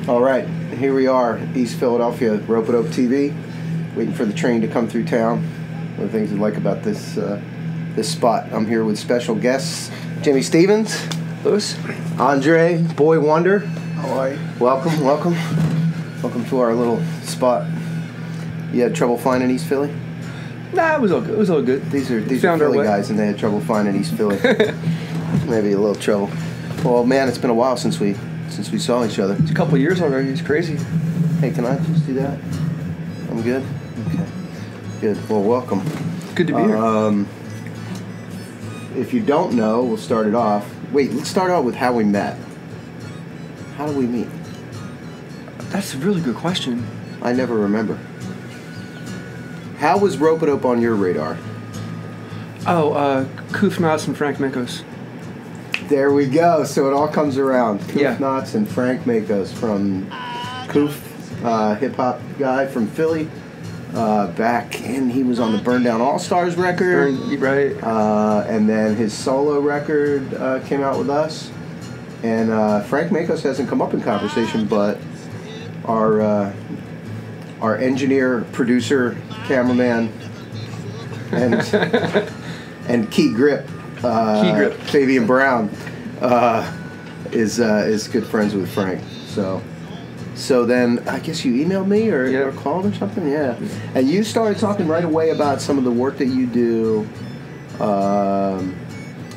All right, here we are, East Philadelphia, Ropeadope TV, waiting for the train to come through town. One of the things I like about this this spot, I'm here with special guests, Jimmy Stevens, Lewis, Andre, Boy Wonder. how are you? Welcome, welcome. Welcome to our little spot. You had trouble finding East Philly? Nah, it was all good. It was all good. These are Philly guys, and they had trouble finding East Philly. Maybe a little trouble. Well, man, it's been a while since we saw each other. It's a couple of years already. It's crazy. Hey, can I just do that? I'm good? Okay. Good. Well, welcome. Good to be here. If you don't know, we'll start it off. Wait, let's start out with how we met. How did we meet? That's a really good question. I never remember. How was Ropeadope on your radar? Oh, Koof Knots and Frank Makos. There we go. So it all comes around. Koof Yeah. Knots and Frank Makos from Koof, hip-hop guy from Philly. Back in, he was on the Burn Down All-Stars record. Right. And then his solo record came out with us. And Frank Makos hasn't come up in conversation, but our engineer, producer, cameraman, and Key Grip, Fabian Brown, is good friends with Frank. So then I guess you emailed me or called or something, yeah. And you started talking right away about some of the work that you do, and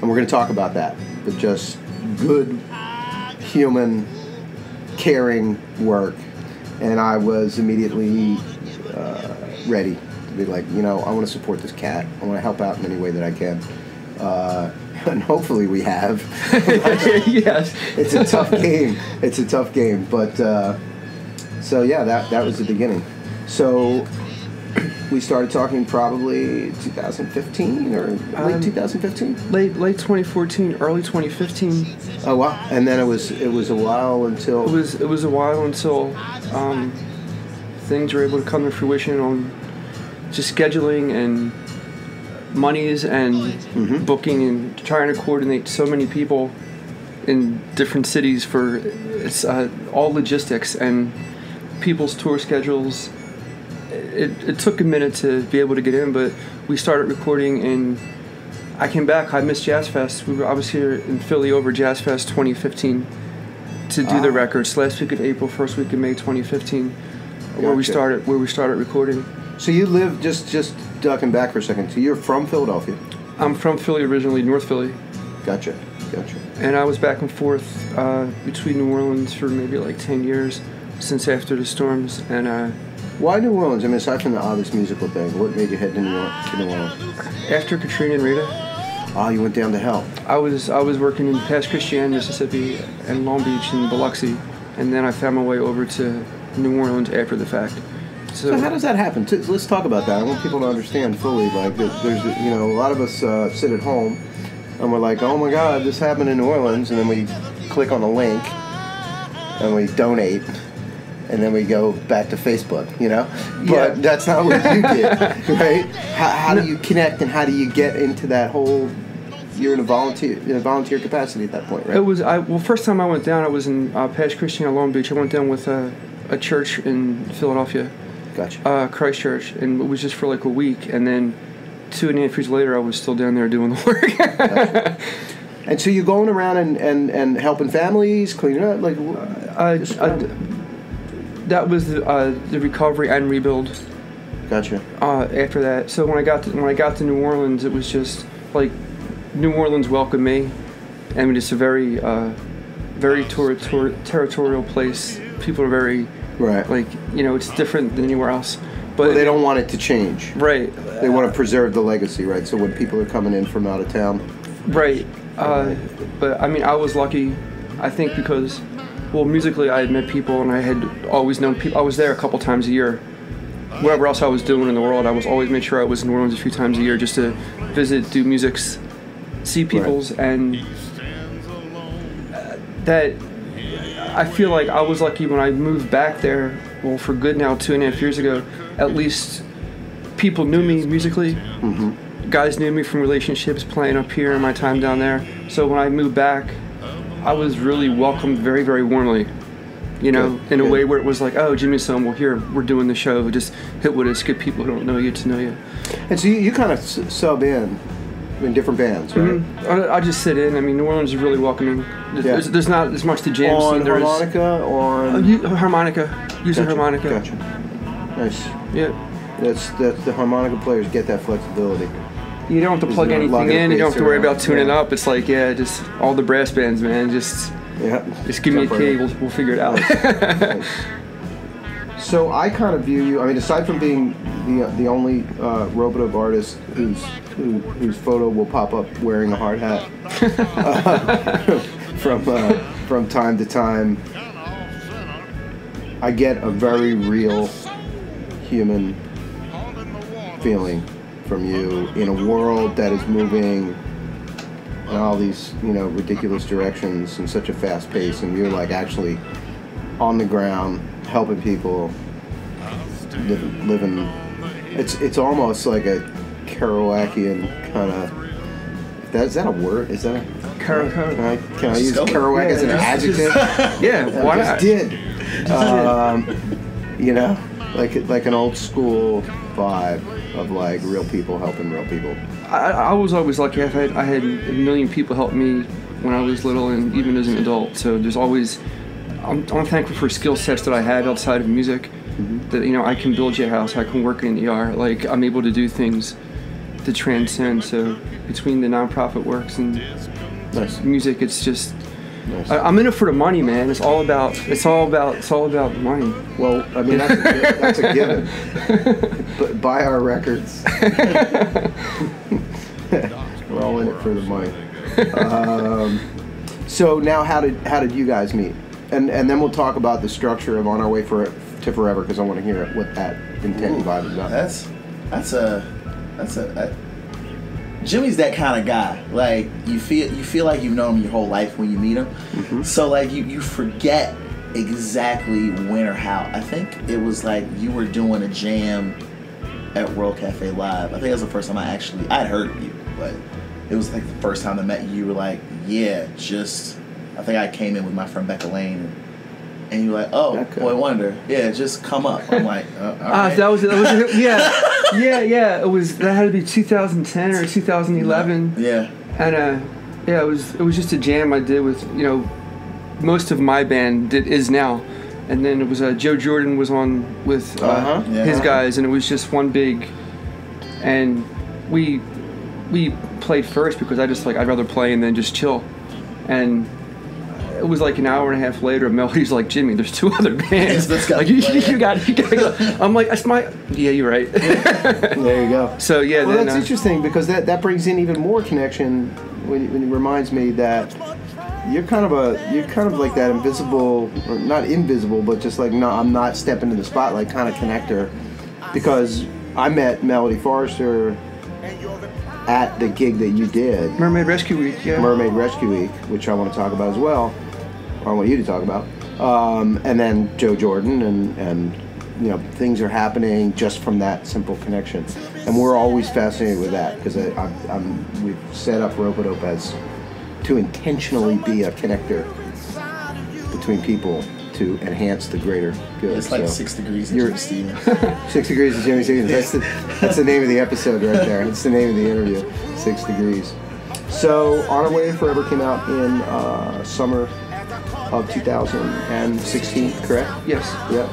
we're going to talk about that. But just good, human, caring work. And I was immediately ready to be like, I want to support this cat. I want to help out in any way that I can. And hopefully we have. Yes. It's a tough game. But, so yeah, that was the beginning. So we started talking probably 2015 or late 2015? Late 2014, early 2015. Oh, wow. And then it was a while until... It was a while until things were able to come to fruition on just scheduling and monies and booking and trying to coordinate so many people in different cities for it's all logistics and people's tour schedules. It took a minute to be able to get in, but we started recording and I came back. I missed Jazz Fest. I was here in Philly over Jazz Fest 2015 to do the records. Last week of April, first week of May 2015, where we started recording. So you live just ducking back for a second. So you're from Philadelphia? I'm from Philly originally, North Philly. Gotcha. And I was back and forth between New Orleans for maybe like 10 years since after the storms. And why New Orleans? I mean, aside from the obvious musical thing, what made you head to New Orleans? After Katrina and Rita. Oh, you went down to hell. I was working in Pass Christian, Mississippi, and Long Beach and Biloxi, and then I found my way over to New Orleans after the fact. So how does that happen? Let's talk about that. I want people to understand fully. Like, there's a lot of us sit at home, and we're like, oh my God, this happened in New Orleans, and then we click on a link, and we donate, and then we go back to Facebook, But that's not what you did, right? How do you connect, and how do you get into that whole? You're in a volunteer capacity at that point, right? It was first time I went down, I was in Pass Christian at Long Beach. I went down with a church in Philadelphia. Gotcha. Christ Church, and it was just for like a week, and then 2.5 years later, I was still down there doing the work. Gotcha. And so you're going around and helping families, cleaning up, like. That was the recovery and rebuild. Gotcha. After that, so when I got to New Orleans, it was just like New Orleans welcomed me. I mean, it's a very territorial place. People are very. Right. Like, it's different than anywhere else. But they don't want it to change. Right. They want to preserve the legacy, right? So when people are coming in from out of town. Right. But, I mean, I was lucky, I think, because, musically I had met people and I had always known people. I was there a couple times a year. Whatever else I was doing in the world, I was always made sure I was in New Orleans a few times a year just to visit, do musics, see people's, right. And that... I feel like I was lucky when I moved back there, for good now, 2.5 years ago. At least people knew me musically. Mm-hmm. Guys knew me from relationships, playing up here and my time down there. So when I moved back, I was really welcomed very, very warmly. You know, in a way where it was like, oh, Jimmy's home. Well, here we're doing the show. Just hit with us. Get people who don't know you to know you. And so you kind of sub in different bands, right? I just sit in. I mean, New Orleans is really welcoming. There's not as much to jam. On harmonica, harmonica. Use a harmonica. Gotcha. Nice. Yeah. That's the harmonica players get that flexibility. You don't have to plug anything in. You don't have to worry about tuning up. It's like, just all the brass bands, man. Just give me a key. We'll figure it out. Nice. So I kind of view you. I mean, aside from being the only Ropeadope artist whose photo will pop up wearing a hard hat from time to time, I get a very real human feeling from you in a world that is moving in all these, ridiculous directions in such a fast pace, and you're like actually on the ground helping people living. It's almost like a Kerouacian kind of. Is that a word? Is that a Can I use Kerouac as an adjective? Why not? I just did. Like an old school vibe of like real people helping real people. I was always lucky. I had a million people help me when I was little and even as an adult. So there's always, I'm thankful for skill sets that I had outside of music. That I can build your house, I can work in the ER. Like I'm able to do things to transcend. So between the nonprofit works and music, it's just. Nice. I'm in it for the money, man. It's all about money. Well, I mean that's a given. But buy our records. We're all in it for the money. So now, how did you guys meet? And then we'll talk about the structure of On Our Way to Forever, because I want to hear what that intent and vibe is about. That's a Jimmy's that kind of guy. Like you feel like you've known him your whole life when you meet him. So like you forget exactly when or how. I think it was like you were doing a jam at World Cafe Live. I think that was the first time I'd heard of you, but it was like the first time I met you. You were like, I think I came in with my friend Becca Lane, and you were like, oh, Boy Wonder, just come up. I'm like, all right. That was It was that had to be 2010 or 2011. And it was just a jam I did with most of my band is now, and then it was Joe Jordan was on with his guys, and it was just one big, and we played first because I'd rather play and then just chill, and. It was like an hour and a half later, Melody's like, Jimmy, there's two other bands. Like, you got to go. I'm like, that's my... Yeah, you're right. There you go. So, that's interesting because that brings in even more connection when it reminds me that you're kind of like that invisible, or not invisible, but just like, no, I'm not stepping in the spotlight kind of connector, because I met Melody Forrester at the gig that you did. Mermaid Rescue Week, Mermaid Rescue Week, which I want to talk about as well. Or I want you to talk about. And then Joe Jordan, and things are happening just from that simple connection. And we're always fascinated with that, because we've set up Ropeadope as to intentionally be a connector between people to enhance the greater good. It's like 6 degrees of Jimmy Stevens. 6 degrees of Jimmy Stevens. That's the name of the episode right there. It's the name of the interview. 6 degrees. So, On Our Way to Forever came out in summer of 2016, correct? Yes. Yep.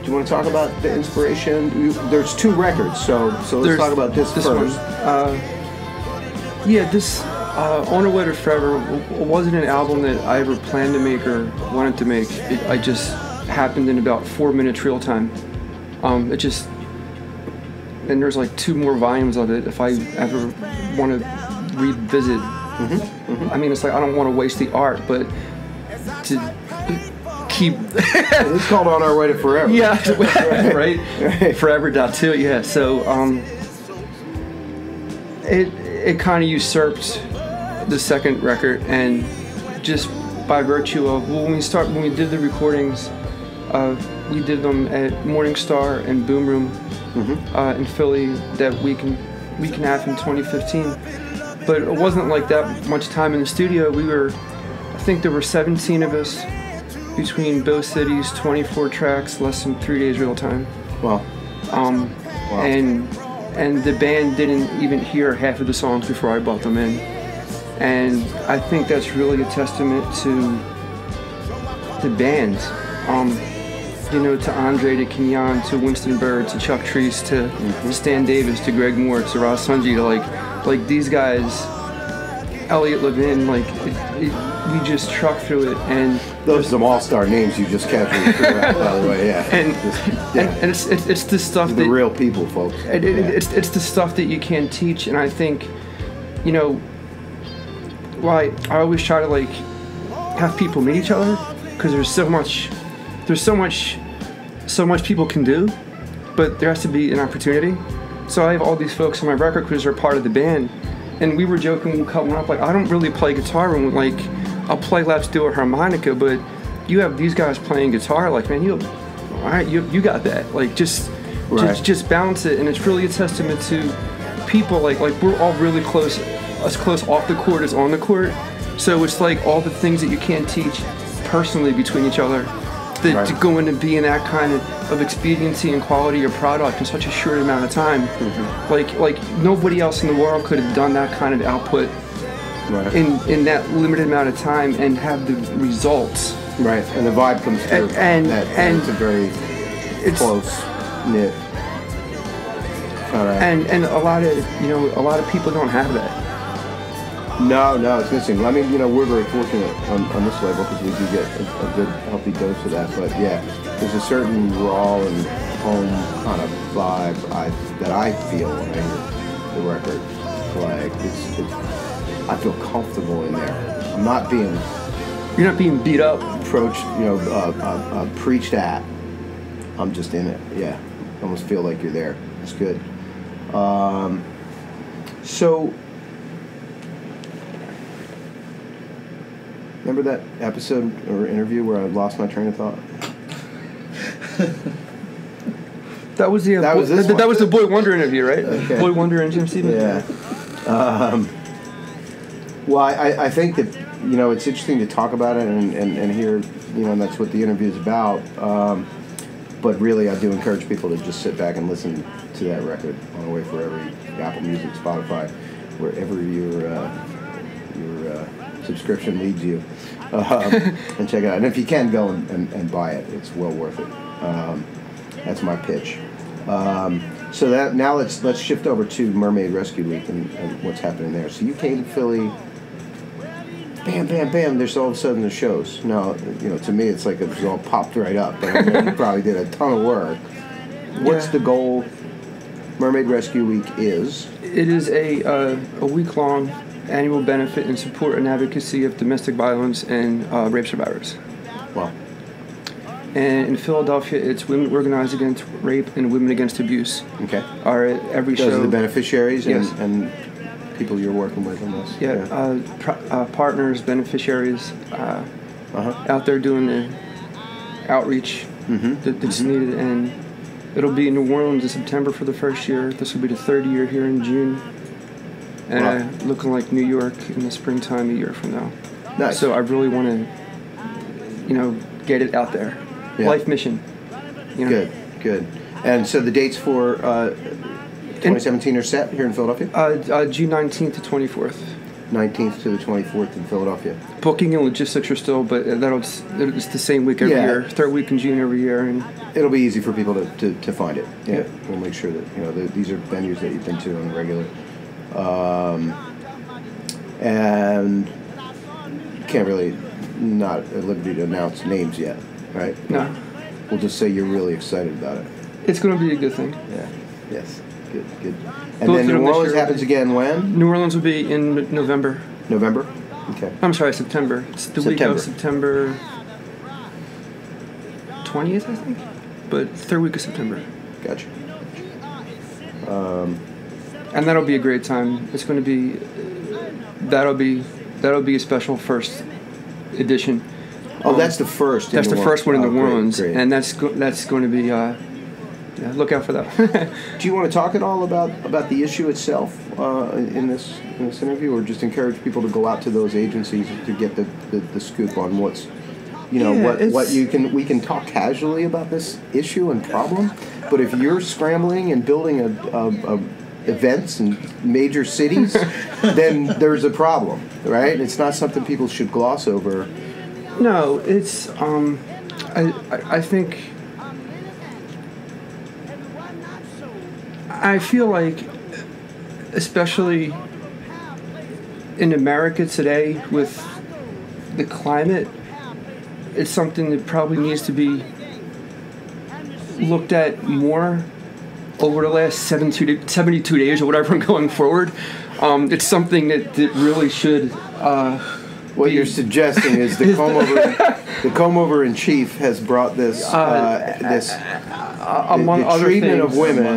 Do you want to talk about the inspiration? There's 2 records, so let's talk about this first. One. This On Our Way to Forever wasn't an album that I ever planned to make or wanted to make. I just happened in about 4 minutes real time. And there's like 2 more volumes of it if I ever want to revisit. I mean, it's like I don't want to waste the art, but to keep... It's called On Our Way to Forever. Yeah, right? Forever.2, yeah. So it kind of usurped the second record, and just by virtue of when we did the recordings, we did them at Morning Star and Boom Room in Philly that week and a half in 2015. But it wasn't like that much time in the studio. We were, I think there were 17 of us between both cities, 24 tracks, less than 3 days real time. Wow. Wow. And the band didn't even hear half of the songs before I brought them in. And I think that's really a testament to the band. You know, to Andre, to Kenyon, to Winston Bird, to Chuck Treese, to Stan Davis, to Greg Moore, to Ross Sunji, to like these guys, Elliot Levin, like we just truck through it. And those are some all-star names you just casually threw out, by the way. Yeah. And it's the stuff the real people, folks. It's the stuff that you can't teach. And I think, you know, I always try to like have people meet each other, because there's so much people can do, but there has to be an opportunity. So I have all these folks on my record because they're part of the band, and we were joking when we cut one up, like, I don't really play guitar, and like I'll play laps, do a harmonica, but you have these guys playing guitar, like, man, you got that, like just balance it. And it's really a testament to people, like we're all really close, as close off the court as on the court. So it's like all the things that you can't teach personally between each other, to go in and be in that kind of expediency and quality of product in such a short amount of time. Like nobody else in the world could have done that kind of output in that limited amount of time and have the results. Right, and the vibe comes through. And it's a very close knit. And a lot of people don't have that. No, it's missing. I mean, you know, we're very fortunate on this label because we do get a good, healthy dose of that. But yeah, there's a certain raw and home kind of vibe that I feel when I hear the record. Like I feel comfortable in there. I'm not being. You're not being beat up, approached, preached at. I'm just in it. Yeah, I almost feel like you're there. It's good. So. Remember that episode or interview where I lost my train of thought? That was the that was the Boy Wonder interview, right? Okay. Boy Wonder and Jim Stevens. Yeah. Well, I think that, you know, it's interesting to talk about it and hear, you know, and that's what the interview is about. But really, I do encourage people to just sit back and listen to that record on the way for every Apple Music, Spotify, wherever your subscription leads you, and check it out. And if you can, go and buy it. It's well worth it. That's my pitch. So that now let's shift over to Mermaid Rescue Week and what's happening there. So you came to Philly. Bam, bam, bam. There's all of a sudden the shows. Now, you know, to me it's like it was all popped right up. But I know you probably did a ton of work. What's the goal? Mermaid Rescue Week is. It is a week-long annual benefit in support and advocacy of domestic violence and rape survivors. Wow. And in Philadelphia, it's Women Organized Against Rape and Women Against Abuse. Okay. Are at every show. Those are the beneficiaries and people you're working with on this. Yeah. Partners, beneficiaries, out there doing the outreach that's needed. And it'll be in New Orleans in September for the first year. This will be the third year here in June. And looking like New York in the springtime a year from now. Nice. So I really want to, you know, get it out there. Yeah. Life mission. You know? Good. And so the dates for 2017 are set here in Philadelphia? June 19th to 24th. 19th to the 24th in Philadelphia. Booking and logistics are still, but it's the same week every year. Third week in June every year. And it'll be easy for people to find it. Yeah. We'll make sure that, you know, these are venues that you've been to on the regular. And can't really, not at liberty to announce names yet, right? No. We'll just say you're really excited about it. It's going to be a good thing. Yeah. Yes. Good. And then New Orleans happens again when? New Orleans will be in November. November? Okay. I'm sorry, September. It's the week of September 20th, I think. But third week of September. Gotcha. And that'll be a great time. It's going to be that'll be a special first edition. Oh, that's the first. That's the first one in New Orleans, great. And that's going to be yeah, look out for that. Do you want to talk at all about the issue itself in this interview, or just encourage people to go out to those agencies to get the scoop on what's, what we can talk casually about this issue and problem, but if you're scrambling and building a events in major cities, then there's a problem, right? It's not something people should gloss over. No, it's I think I feel like, especially in America today with the climate, it's something that probably needs to be looked at more over the last 72 days or whatever going forward. It's something that really should... what you're suggesting is the comb-over in chief has brought this among the other treatment things, of women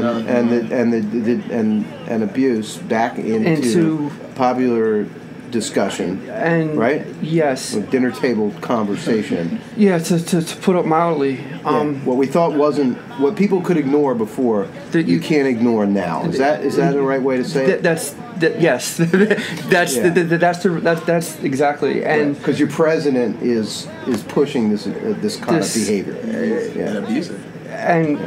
and abuse back into popular discussion, and right? Yes, a dinner table conversation. Yeah, to put it mildly. What we thought wasn't what people could ignore before, you can't ignore now. Is that the right way to say it? Yes, that's exactly, and because your president is pushing this kind of behavior and abusive, and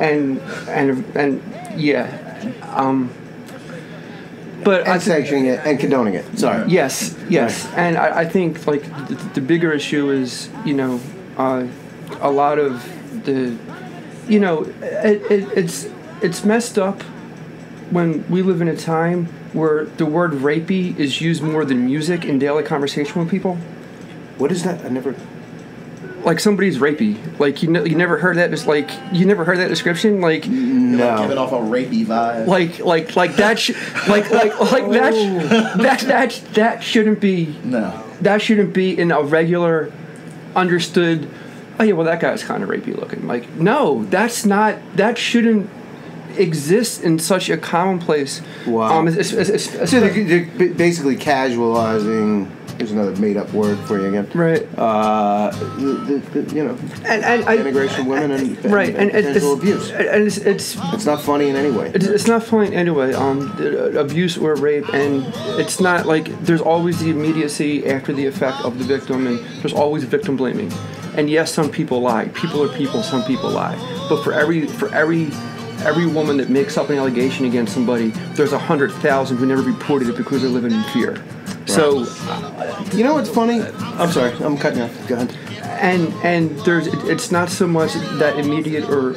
but sanctioning it and condoning it. Sorry. Yes, right. And I think like the bigger issue is a lot of the it's messed up when we live in a time where the word rapey is used more than music in daily conversation with people. What is that? I never... Like somebody's rapey. Like you never heard that. It's like you never heard that description. Like no, like giving off a rapey vibe. Like that. That shouldn't be. No. That shouldn't be in a regular, understood. Oh yeah, well that guy's kind of rapey looking. Like no, that's not. That shouldn't exist in such a commonplace. Wow. So they're basically casualizing. Here's another made-up word for you again. Right. And integration of women and potential abuse. And it's not funny in any way. It's not funny in any way. Abuse or rape, and it's not like there's always the immediacy after the effect of the victim, and there's always victim blaming. And yes, some people lie. People are people. Some people lie. But for every woman that makes up an allegation against somebody, there's 100,000 who never reported it because they're living in fear. Right. So, you know what's funny? I'm sorry, I'm cutting you off. Go ahead. And it's not so much that immediate or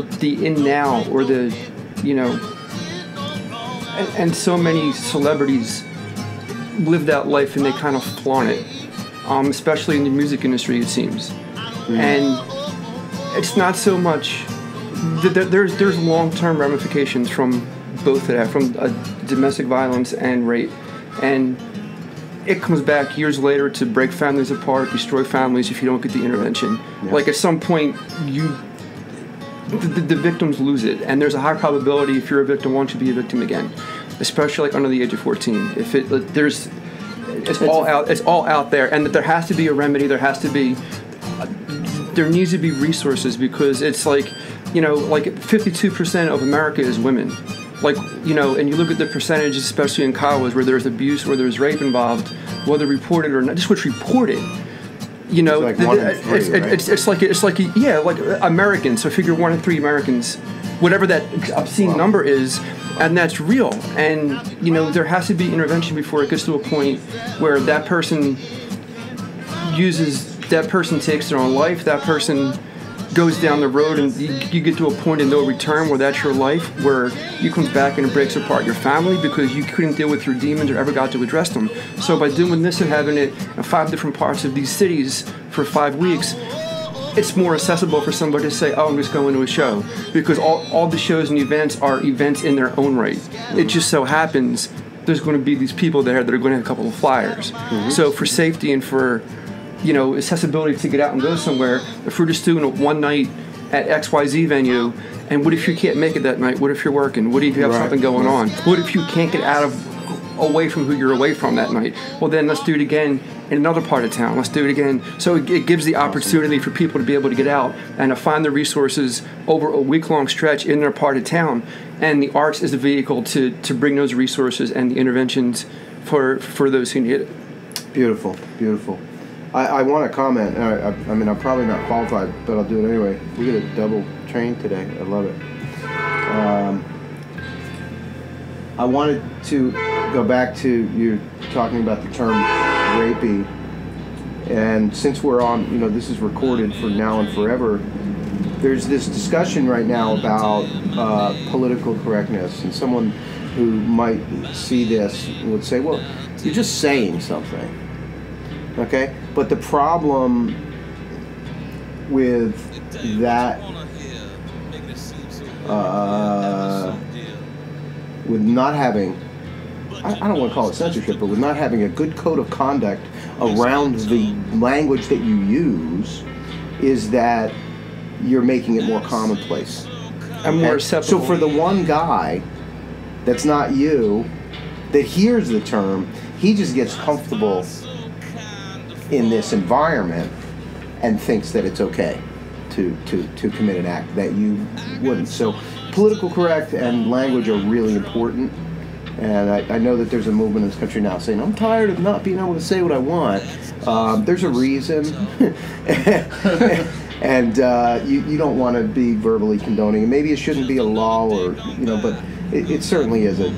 the in now or the and so many celebrities live that life and they kind of flaunt it, especially in the music industry, it seems. And it's not so much. There's long-term ramifications from both of that, from domestic violence and rape, and it comes back years later to break families apart, destroy families if you don't get the intervention. Yeah. Like at some point, the victims lose it, and there's a high probability if you're a victim, won't you be a victim again, especially like under the age of 14. If it's all out there, and that there has to be a remedy. There needs to be resources because it's like. Like 52% of America is women. Like, and you look at the percentage, especially in college, where there's abuse, where there's rape involved, whether reported or not, just what's reported. It's like 1 in 3, right? It's like Americans. So figure 1 in 3 Americans, whatever that obscene number is, and that's real. And there has to be intervention before it gets to a point where that person takes their own life. That person goes down the road and you get to a point of no return where that's your life, where you comes back and it breaks apart your family because you couldn't deal with your demons or ever got to address them. So by doing this and having it in 5 different parts of these cities for 5 weeks, it's more accessible for somebody to say, oh, I'm just going to a show, because all the shows and events are events in their own right. It just so happens there's going to be these people there that are going to have a couple of flyers. So for safety and for accessibility to get out and go somewhere, if we're just doing it one night at XYZ venue, and what if you can't make it that night? What if you're working? What if you have something going on? What if you can't get away from who you're away from that night? Well, then let's do it again in another part of town. Let's do it again. So it gives the opportunity for people to be able to get out and to find the resources over a week-long stretch in their part of town. And the arts is the vehicle to bring those resources and the interventions for those who need it. Beautiful, beautiful. I want to comment. I mean, I'm probably not qualified, but I'll do it anyway. We get a double train today. I love it. I wanted to go back to you talking about the term rapey, and since we're on, this is recorded for now and forever. There's this discussion right now about political correctness, and someone who might see this would say, "Well, you're just saying something." Okay, but the problem with that, with not having, I don't want to call it censorship, but with not having a good code of conduct around the language that you use, is that you're making it more commonplace and more acceptable. So for the one guy that's not you, that hears the term, he just gets comfortable in this environment and thinks that it's okay to commit an act that you wouldn't. So political correct and language are really important, and I know that there's a movement in this country now saying, I'm tired of not being able to say what I want. There's a reason. And you don't want to be verbally condoning, and maybe it shouldn't be a law, or but it certainly is a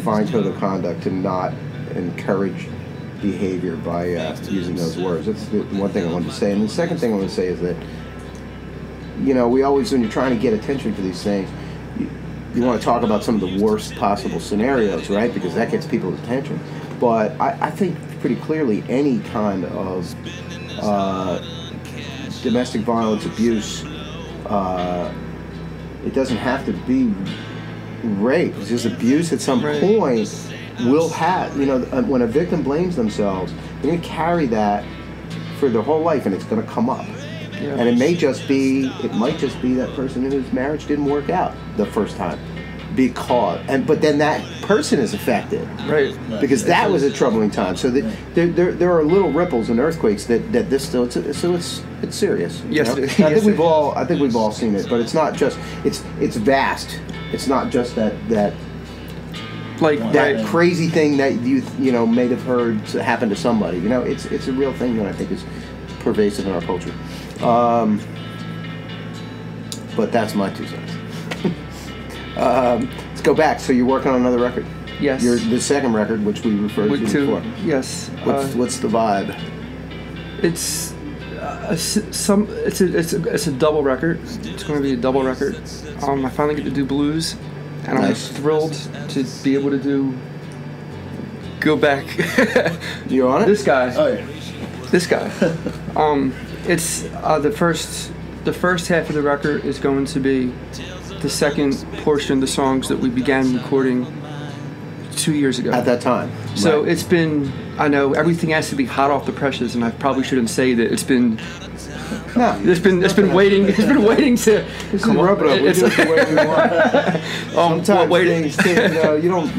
fine code of conduct to not encourage behavior by using those words. That's the one thing I wanted to say. And the second thing I want to say is that we always, when you're trying to get attention for these things, you want to talk about some of the worst possible scenarios, right? Because that gets people's attention. But I think pretty clearly any kind of domestic violence, abuse, it doesn't have to be rape. It's just abuse at some point will have, when a victim blames themselves, they're going to carry that for their whole life, and it's going to come up. Yeah. And it might just be that person whose marriage didn't work out the first time, but then that person is affected, right? Because that was a troubling time. So there are little ripples and earthquakes that this still. So it's serious. Yes, I think we've all seen it, but it's not just it's vast. It's not just that crazy thing that you may have heard happen to somebody. It's a real thing that I think is pervasive in our culture. But that's my 2 cents. Let's go back. So you're working on another record. Yes. The second record, which we referred to before. Yes. What's the vibe? It's it's a double record. It's going to be a double record. I finally get to do blues, and nice. I'm thrilled to be able to go back. You on it? This guy. Oh yeah. This guy. It's the first half of the record is going to be the second portion of the songs that we began recording 2 years ago. At that time. So It's been, I know everything has to be hot off the presses, and I probably shouldn't say that it's been. No, it's been waiting. It's been waiting to. It's come on. We do it the way we want. Sometimes waiting. You don't.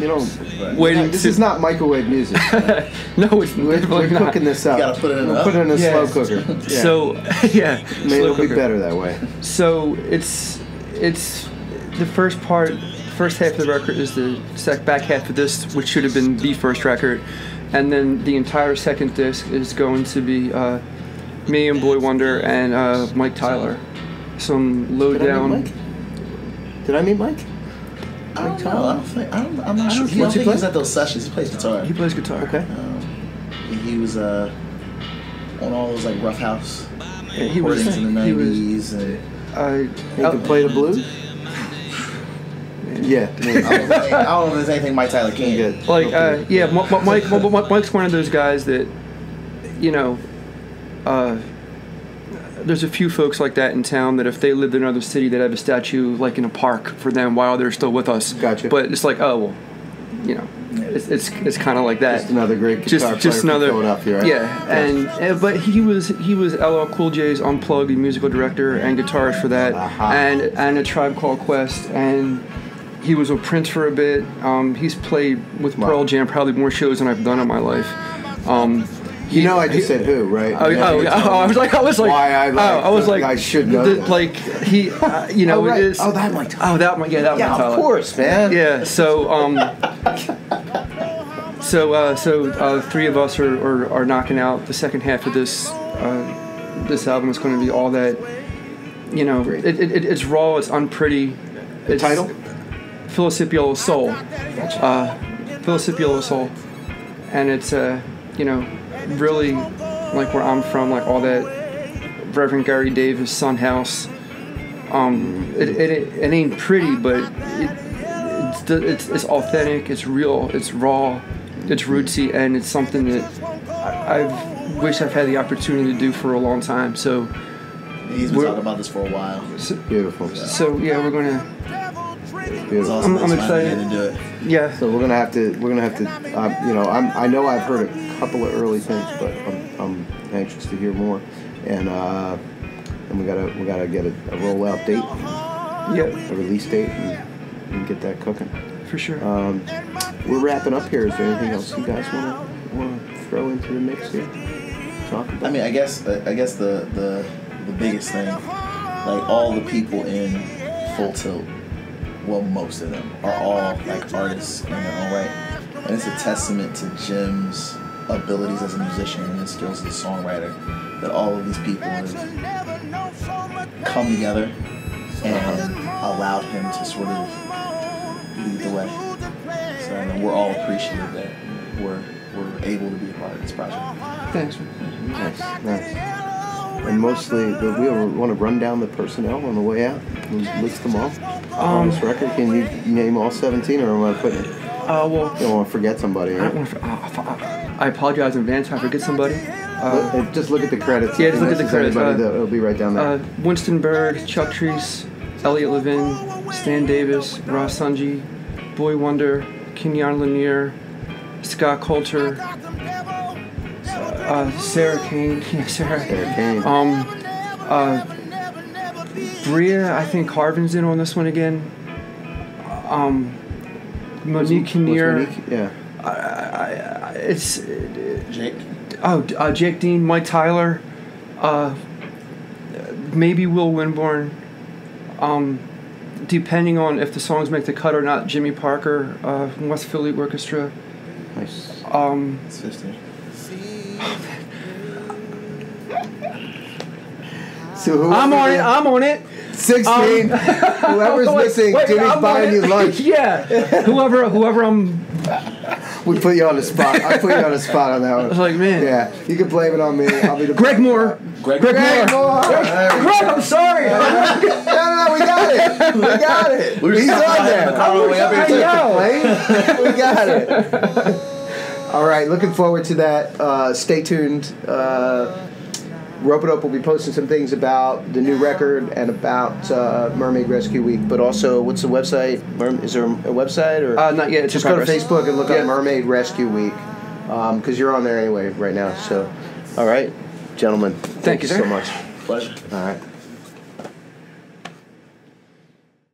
Waiting. This is not microwave music. No, it's we're cooking this up. You gotta put it in a slow cooker. Yeah. So yeah, maybe it'll be better that way. So it's the first half of the record is the back half of this, which should have been the first record, and then the entire second disc is going to be me and Boy Wonder and Mike Tyler. Some low down. Did I meet Mike? I don't know. I'm not sure. I don't think he's at those sessions. He plays guitar. He plays guitar. Okay. He was on all those like Rough House he was in the 90s. He could play the blues. Yeah. I don't know if there's anything Mike Tyler can't. Good. Mike's one of those guys that, there's a few folks like that in town that if they lived in another city, they'd have a statue like in a park for them while they're still with us. Gotcha. But it's like, it's kind of like that. Just another great guitar player from Philadelphia, right? Yeah, but he was LL Cool J's Unplugged musical director and guitarist for that, and A Tribe Called Quest, and he was with Prince for a bit. He's played with Pearl Jam probably more shows than I've done in my life. You know, I just said who, right? I was like, why I was like, I should know. Like he, you know, right. it is. Oh, that Mike Tyler. Oh, that one, yeah, that yeah, one. of course, man. Yeah, so three of us are knocking out the second half of this album. It's going to be all that, you know, it's raw, it's unpretty. The title? Philosophical Soul. Philosophical Soul. And it's, you know, really like where I'm from, like all that Reverend Gary Davis, Sun House. It ain't pretty, but it's authentic, it's real, it's raw, it's rootsy, and it's something that I wish I've had the opportunity to do for a long time. So he's been talking about this for a while. So, beautiful. So yeah, we're gonna. Awesome. I'm excited to do it. Yeah. So we're gonna have to. You know, I know I've heard a couple of early things, but I'm anxious to hear more, and we gotta get a rollout date. Yeah. A release date and get that cooking. For sure. We're wrapping up here. Is there anything else you guys want to throw into the mix here? Talk about. I mean, I guess the biggest thing, like all the people in Full Tilt, well, most of them are all like artists in their own right, and it's a testament to Jim's abilities as a musician and his skills as a songwriter that all of these people have come together and allowed him to sort of lead the way. So I mean, we're all appreciative that we're able to be a part of this project. Thanks. Nice. And mostly, we want to run down the personnel on the way out and list them all on this record. Can you name all 17, or am I putting? Well, you don't want to forget somebody. Right? I apologize in advance if I forget somebody. Just look at the credits. Yeah, just look at the credits. It'll be right down there. Winston Berg, Chuck Treese, Elliot Levin, Stan Davis, Ross Sunji, Boy Wonder, Kenyon Lanier, Scott Coulter, Sarah Kane. Yeah, Sarah Kane. Bria, I think Harvin's in on this one again. Monique Kinnear. Yeah. It's Jake. Jake Dean, Mike Tyler, maybe Will Winborn. Depending on if the songs make the cut or not, Jimmy Parker, West Philly Orchestra. Nice. It's 50. So I'm on it. 16. Whoever's missing, Jimmy's buying you lunch. Yeah. Whoever I'm. We put you on the spot. I put you on the spot on that one. I was like, man. Yeah, you can blame it on me. I'll be the Greg Moore. Greg Moore. Greg, I'm sorry. No, we got it. We got it. He's on there. We got it. All right, looking forward to that. Stay tuned. Ropeadope will be posting some things about the new record and about Mermaid Rescue Week, but also, what's the website? Is there a website? Or not yet. Just go to Facebook and look up Mermaid Rescue Week, because you're on there anyway right now. So, all right, gentlemen, thank you so much. Pleasure. All right.